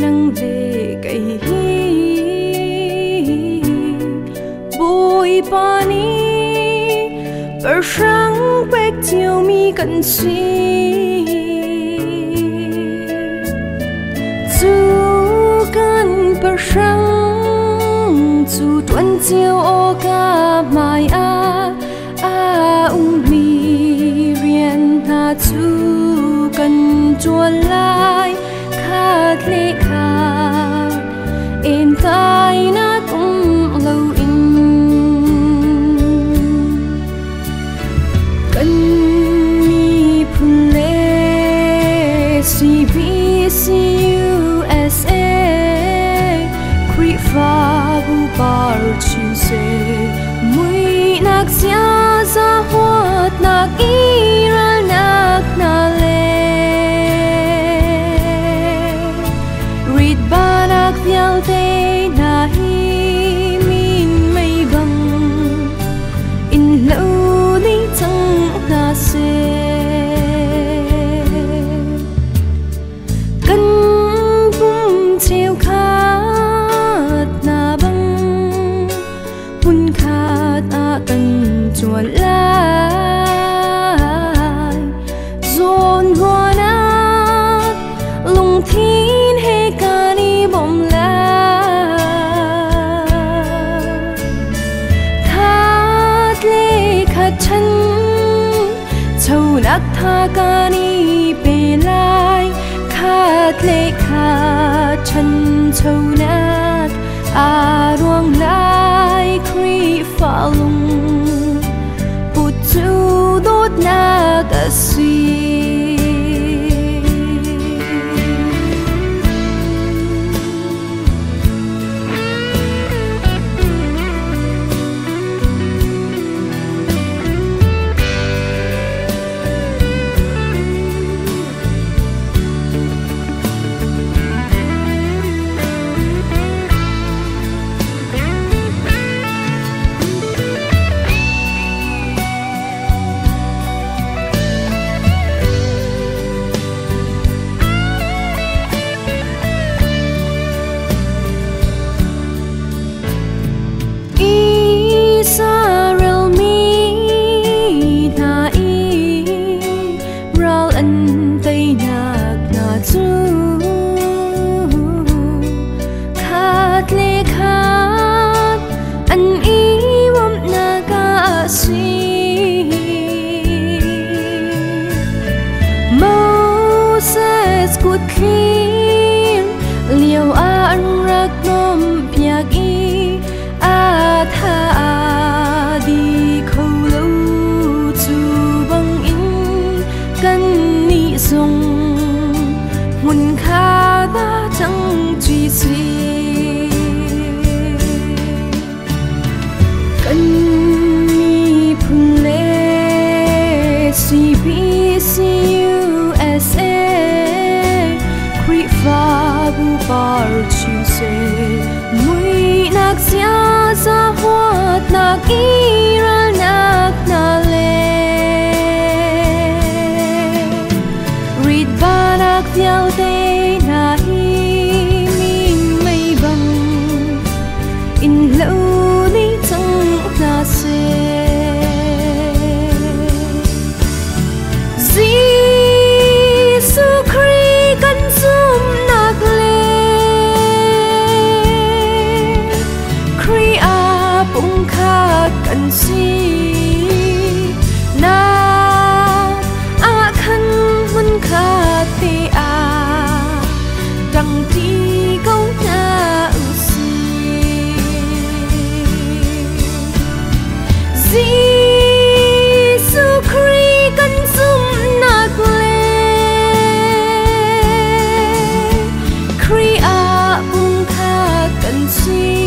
nang le kai hi bôi pani per sang bek chiều mi cần suy chu kan per sang chu tuan chiều o ka mai a mi rian na chu kan chuan lai khát lệ khát em tai na tung lâu in cần mi phun lệ CBC USA khuy pha bu bar chiu se mui nak sia za huat nak ira nak na le barak vial te na hi min mây băng in lâu ni chẳng na se cần bung chiều khát na băng bun khát cần chuan lai zon hoa na lung thiên bom la khát lệ khát chân châu nát tha ca ni bề lai khát lệ khát chân châu nát ruang lai khuy pha lung bút chu đốt na cả suy cút khinh liều an rắc nom piak i tha đi khâu lâu chu băng in căn ni dùng mun kha ta chẳng truy suy căn ni phun lệ CBC USA pha bu bar chiu se mui nak sia za huat nak ira nak na le rit barak vial te na hi min mây băng in lâu ni chẳng na se cần si na khăn mun khát te đằng ti câu na si Giêsu Christ cần zum nát le Christ bung khát cần si